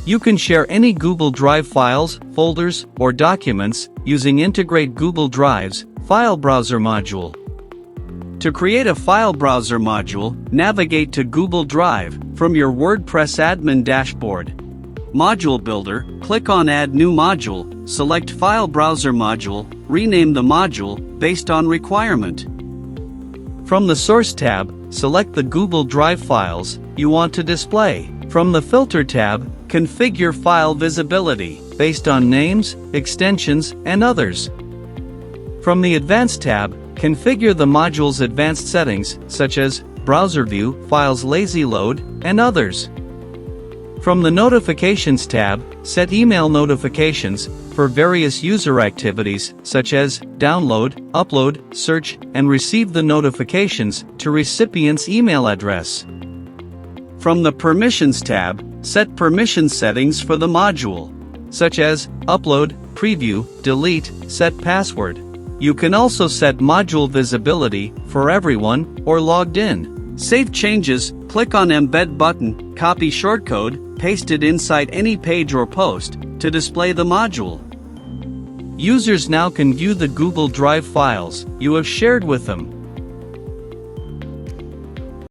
You can share any Google Drive files, folders, or documents using Integrate Google Drive's File Browser module. To create a file browser module, navigate to Google Drive from your WordPress admin dashboard. Module Builder, click on Add New Module, select File Browser Module, rename the module based on requirement. From the Source tab, select the Google Drive files you want to display. From the Filter tab, configure file visibility based on names, extensions, and others. From the Advanced tab, configure the module's advanced settings such as Browser View, Files Lazy Load, and others. From the Notifications tab, set email notifications for various user activities such as download, upload, search, and receive the notifications to recipient's email address. From the Permissions tab, set permission settings for the module, such as upload, preview, delete, set password. You can also set module visibility for everyone or logged in. Save changes, click on Embed button, copy shortcode, paste it inside any page or post to display the module. Users now can view the Google Drive files you have shared with them.